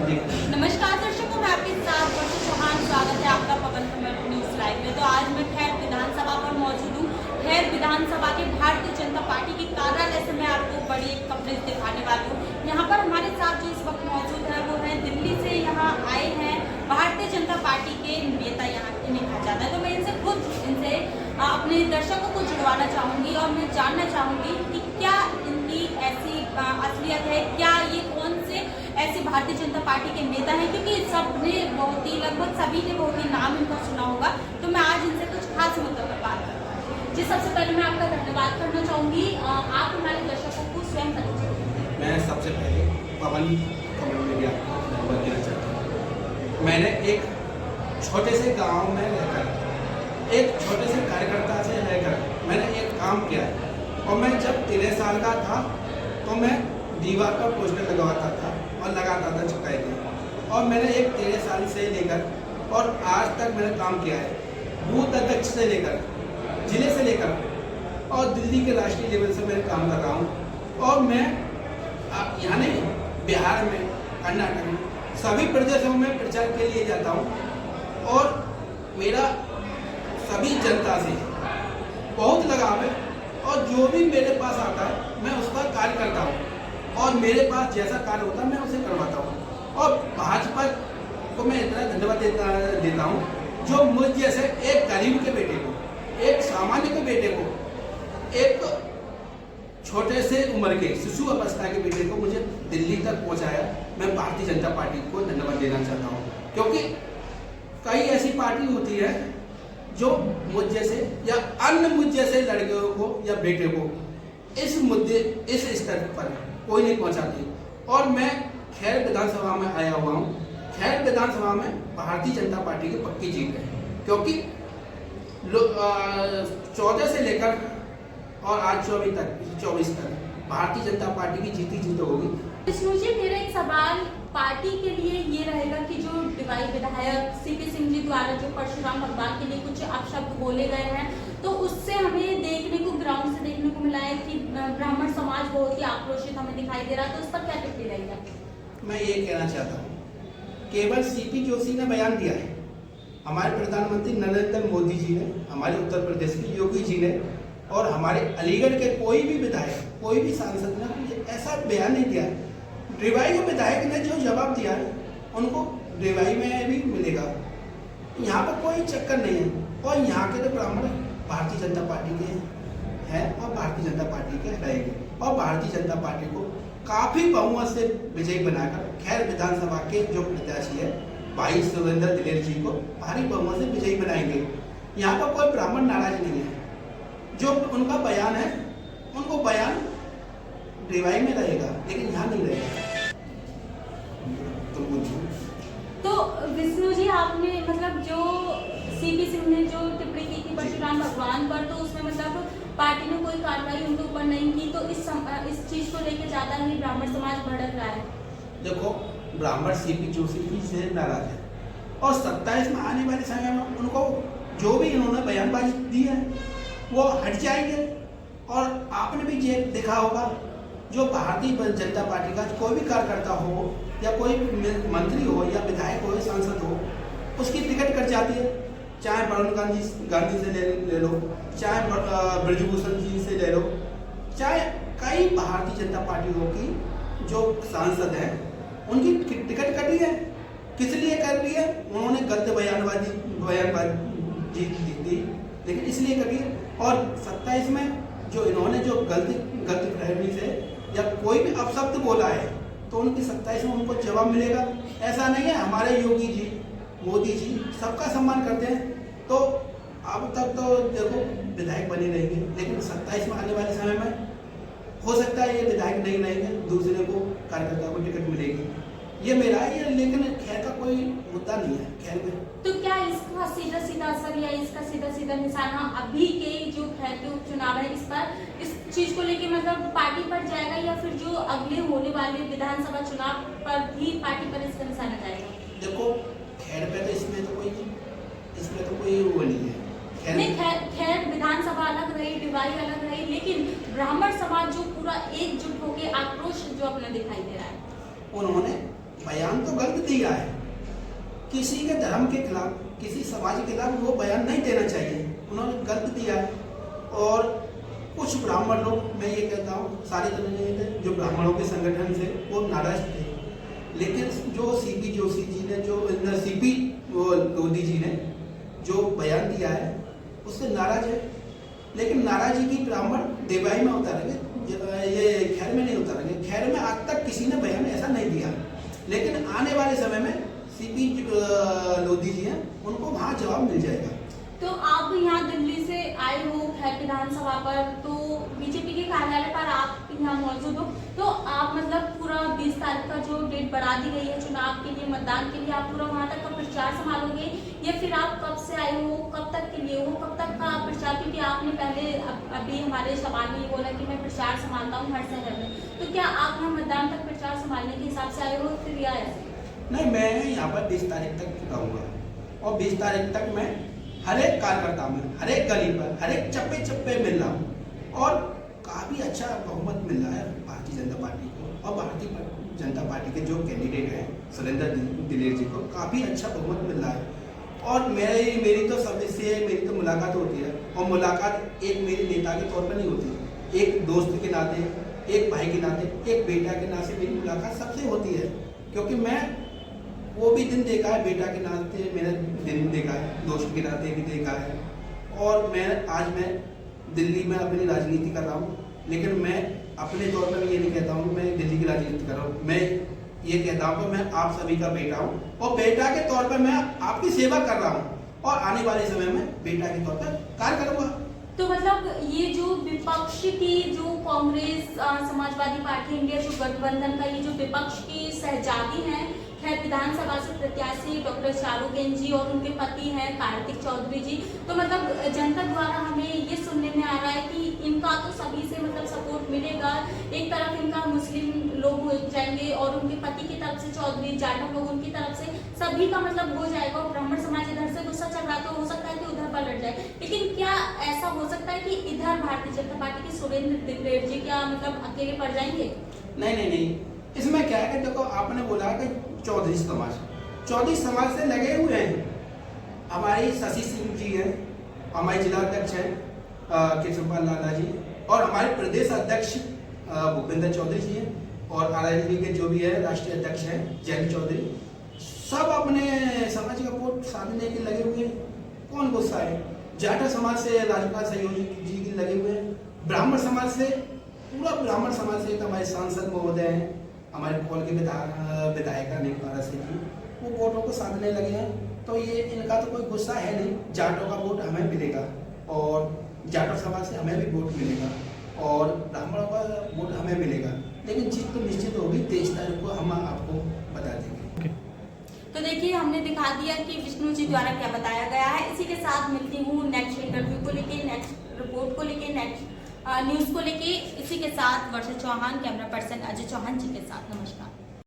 नमस्कार दर्शकों, मैं आपके साथ वर्षा चौहान। स्वागत है आपका पवन कमल न्यूज लाइव में। तो आज मैं खैर विधानसभा पर मौजूद हूँ। खैर विधानसभा के भारतीय जनता पार्टी के कार्यालय से मैं आपको बड़ी एक कवरेज दिखाने वाली हूँ। यहाँ पर हमारे साथ जो इस वक्त मौजूद है वो है दिल्ली से यहाँ आए हैं भारतीय जनता पार्टी के नेता, यहाँ इन्हें कहा जाता है। तो मैं इनसे अपने दर्शकों को जुड़वाना चाहूँगी और मैं जानना चाहूँगी कि क्या इनकी ऐसी असलियत है, क्या ये कौन से ऐसे भारतीय जनता पार्टी के नेता हैं, क्योंकि सबने लगभग सभी ने बहुत ही नाम इनका सुना होगा। तो मैं आज इनसे कुछ खास मुद्दों पर बात करूँगा। जी, सबसे पहले मैं आपका धन्यवाद करना चाहूँगी। आप हमारे दर्शकों को स्वयं परिचय। मैं सबसे पहले पवन कमल मीडिया को धन्यवाद देना चाहता हूँ। मैंने एक छोटे से गांव में रहकर, एक छोटे से कार्यकर्ता से रहकर मैंने एक काम किया है। और मैं जब 13 साल का था तो मैं दीवार पर पोस्टर लगवाता था और लगाता था चिपकाए थे। और मैंने एक 13 साल से लेकर और आज तक मैंने काम किया है, बूथ अध्यक्ष से लेकर, जिले से लेकर और दिल्ली के राष्ट्रीय लेवल से मैं काम कर रहा हूँ। और मैं यहाँ नहीं, बिहार में, कर्नाटक में, सभी प्रदेशों में प्रचार के लिए जाता हूँ। और मेरा सभी जनता से बहुत लगाव है और जो भी मेरे पास आता है मैं उसका कार्य करता हूँ और मेरे पास जैसा कार्य होता है मैं उसे करवाता हूँ। और भाजपा को मैं इतना धन्यवाद देता हूँ जो मुझ जैसे एक गरीब के बेटे को, एक सामान्य के बेटे को, एक छोटे से उम्र के शिशु अवस्था के बेटे को मुझे दिल्ली तक पहुँचाया। मैं भारतीय जनता पार्टी को धन्यवाद देना चाहता हूँ, क्योंकि कई ऐसी पार्टी होती है जो मुझ जैसे या अन्य मुझ जैसे लड़कियों को या बेटे को इस मुद्दे, इस स्तर पर कोई नहीं पहुंचाती। और मैं खैर विधानसभा में आया हुआ हूं। खैर विधानसभा में भारतीय जनता पार्टी की पक्की जीत है, क्योंकि 14 से लेकर और आज 24 तक भारतीय जनता पार्टी की जीत होगी। विष्णु जी, मेरा एक सवाल पार्टी के लिए ये रहेगा कि जो डिवाई विधायक सीपी सिंह जी द्वारा जो परशुराम भगवान के लिए कुछ अपशब्द बोले गए हैं, तो उससे हमें देखने को ग्राउंड से देखने को मिला है कि ब्राह्मण समाज बहुत ही आक्रोशित हमें दिखाई दे रहा है। तो उस पर क्या टिप्पणी रहेगी? मैं ये कहना चाहता हूँ, केवल सीपी जोशी ने बयान दिया है, हमारे प्रधानमंत्री नरेंद्र मोदी जी ने, हमारे उत्तर प्रदेश के योगी जी ने और हमारे अलीगढ़ के कोई भी विधायक, कोई भी सांसद ने ऐसा बयान नहीं दिया है। डिवाई के विधायक ने जो जवाब दिया है उनको डिवाई में भी मिलेगा। यहाँ पर कोई चक्कर नहीं है। और यहाँ के तो ब्राह्मण भारतीय जनता पार्टी के हैं और भारतीय जनता पार्टी के रहेंगे। और भारतीय जनता पार्टी को काफ़ी बहुमत से विजयी बनाकर खैर विधानसभा के जो प्रत्याशी है भाई सुरेंद्र दिलेर जी को भारी बहुमत से विजयी बनाएंगे। यहाँ पर कोई ब्राह्मण नाराज नहीं है। जो उनका बयान है, उनको बयान डिवाई में रहेगा, लेकिन यहाँ नहीं रहेगा। तो विष्णु जी, आपने जो सीपी सिंह ने जो टिप्पणी की थी परशुराम भगवान पर, तो उसमें पार्टी ने कोई कार्रवाई उनके ऊपर नहीं की, तो इस चीज को लेकर ज्यादा ही ब्राह्मण समाज भड़क रहा है। देखो, ब्राह्मण सीपी जोशी जी से नाराज है और 27 में आने वाले समय में उनको जो भी इन्होंने बयानबाजी दी है वो हट जाएंगे। और आपने भी ये देखा होगा, जो भारतीय जनता पार्टी का कोई भी कार्यकर्ता हो या कोई मंत्री हो या विधायक हो या सांसद हो, उसकी टिकट कट जाती है। चाहे वरुण गांधी से ले लो, चाहे ब्रजभूषण जी से ले लो, चाहे कई भारतीय जनता पार्टियों की जो सांसद हैं उनकी टिकट कटी है। किस लिए कर दी है? उन्होंने गलत बयानबाजी दी, लेकिन इसलिए कटी है। और 27 में जो इन्होंने जो गलत फहमी से या कोई भी अपशब्द बोला है तो उनकी 27 में उनको जवाब मिलेगा। ऐसा नहीं है, हमारे योगी जी, मोदी जी सबका सम्मान करते हैं। तो अब तक तो देखो विधायक बने रहेंगे, लेकिन 27 में आने वाले समय में हो सकता है ये विधायक नहीं रहेंगे, दूसरे को कार्यकर्ता को टिकट मिलेगी। ये मेरा है, लेकिन खैर का कोई मुद्दा नहीं है खैर में। तो क्या इसका सीधा असर या इसका सीधा निशाना अभी के जो खैर के उपचुनाव है इस चीज को लेके पार्टी पर जाएगा, या फिर जो अगले होने वाले विधानसभा चुनाव पर भी पार्टी पर इसका निशाना जाएगा? देखो, खैर पे तो इसमें तो कोई वो नहीं है। खैर विधानसभा अलग रही, डिवाई अलग रही, लेकिन ब्राह्मण समाज जो पूरा एकजुट होकर आक्रोश जो अपना दिखाई दे रहा है, उन्होंने बयान तो गलत दिया है, किसी के धर्म के खिलाफ, किसी समाज के खिलाफ वो बयान नहीं देना चाहिए, उन्होंने गलत दिया है। और कुछ ब्राह्मण लोग, मैं ये कहता हूँ सारे जो ब्राह्मणों के संगठन से वो नाराज थे, लेकिन जो सीपी जोशी जी ने, जो सीपी लोधी जी ने जो बयान दिया है उससे नाराज है। लेकिन नाराजी की ब्राह्मण देवाई में उतारेंगे, ये खैर में नहीं उतारेंगे। खैर में आज तक किसी ने बयान ऐसा नहीं दिया, लेकिन आने वाले समय में सीपी लोधी जी हैं, उनको वहाँ जवाब मिल जाएगा। तो आप यहाँ दिल्ली से आए हो खैर विधानसभा पर, तो बीजेपी के कार्यालय पर आप यहाँ मौजूद हो, तो आप मतलब पूरा 20 तारीख का जो डेट बढ़ा दी गई है चुनाव के लिए, मतदान के लिए, आप पूरा वहाँ तक का प्रचार संभालोगे, या फिर आप कब से आए हो, कब तक के लिए हो, कब तक का प्रचार? क्योंकि आपने पहले अभी हमारे सवाल में ये बोला कि मैं प्रचार संभालता हूँ हर शहर में, तो क्या आप यहाँ मतदान तक प्रचार संभालने के हिसाब से आए हो फिर या ऐसे? नहीं, मैं यहाँ पर 20 तारीख तक रहूँगा और 20 तारीख तक मैं हर एक कार्यकर्ता में, हर एक गली पर, हर एक चप्पे चप्पे मिल रहा हूँ और काफ़ी अच्छा बहुमत मिल रहा है भारतीय जनता पार्टी को। और भारतीय जनता पार्टी के जो कैंडिडेट हैं सुरेंद्र दिलेर जी को काफ़ी अच्छा बहुमत मिल रहा है। और मेरी तो सबसे मेरी तो मुलाकात होती है, और मुलाकात एक मेरे नेता के तौर पर नहीं होती, एक दोस्त के नाते, एक भाई के नाते, एक बेटा के नाते मेरी मुलाकात सबसे होती है। क्योंकि मैं वो भी दिन देखा है, बेटा के नाते मैंने दिन देखा है, दोस्त के नाते भी देखा है। और मैं दिल्ली में अपनी राजनीति कर रहा हूँ, लेकिन मैं अपने तौर पर ये नहीं कहता हूँ कि मैं दिल्ली की राजनीति कर रहा हूँ। मैं ये कहता हूँ कि मैं आप सभी का बेटा हूँ और बेटा के तौर पर मैं आपकी सेवा कर रहा हूँ और आने वाले समय में बेटा के तौर पर कार्य करूँगा। तो मतलब ये जो विपक्ष की, जो कांग्रेस समाजवादी पार्टी इंडिया जो गठबंधन का ये जो विपक्ष की सहजादी है खैर विधानसभा से प्रत्याशी डॉक्टर शाहरुगेन जी और उनके पति हैं कार्तिक चौधरी जी, तो मतलब जनता द्वारा हमें ये सुनने में आ रहा है कि इनका तो सभी से मतलब सपोर्ट मिलेगा, एक तरफ इनका मुस्लिम लोग हो जाएंगे और उनके पति की तरफ से चौधरी जाटव लोग उनकी तरफ से सभी का मतलब हो जाएगा, और ब्राह्मण समाज इधर से गुस्सा चल रहा तो हो सकता है कि उधर पलट जाए। लेकिन क्या ऐसा हो सकता है कि इधर भारतीय जनता पार्टी के सुरेंद्र दिलेर जी क्या मतलब अकेले पड़ जाएंगे? नहीं, इसमें क्या है कि देखो, आपने बोला कि चौधरी समाज से लगे हुए हैं हमारी शशि सिंह जी हैं, हमारे जिला अध्यक्ष हैं केशवपाल लाला जी, और हमारे प्रदेश अध्यक्ष भूपेंद्र चौधरी जी हैं, और आरएलडी के जो भी है राष्ट्रीय अध्यक्ष हैं जयंत चौधरी, सब अपने समाज का वोट साधने के लगे हुए हैं। कौन गुस्सा है? जाटा समाज से राज्यपाल सहयोगी जी के लगे हुए हैं, ब्राह्मण समाज से, पूरा ब्राह्मण समाज से हमारे सांसद महोदय हैं, हमारे पॉल के विधायिका नीलपारा से जी, वो वोटों को साधने लगे हैं। तो ये इनका तो कोई गुस्सा है नहीं, जाटों का वोट हमें मिलेगा और जाटो समाज से हमें भी वोट मिलेगा और ब्राह्मणों का वोट हमें मिलेगा, लेकिन जीत तो निश्चित होगी। 23 तारीख को हम आपको बता देंगे। तो देखिए, हमने दिखा दिया कि विष्णु जी द्वारा क्या बताया गया है। इसी के साथ मिलती हूँ नेक्स्ट इंटरव्यू को लेके, नेक्स्ट रिपोर्ट को लेके, नेक्स्ट न्यूज़ को लेके। इसी के साथ वर्षा चौहान, कैमरा पर्सन अजय चौहान जी के साथ। नमस्कार।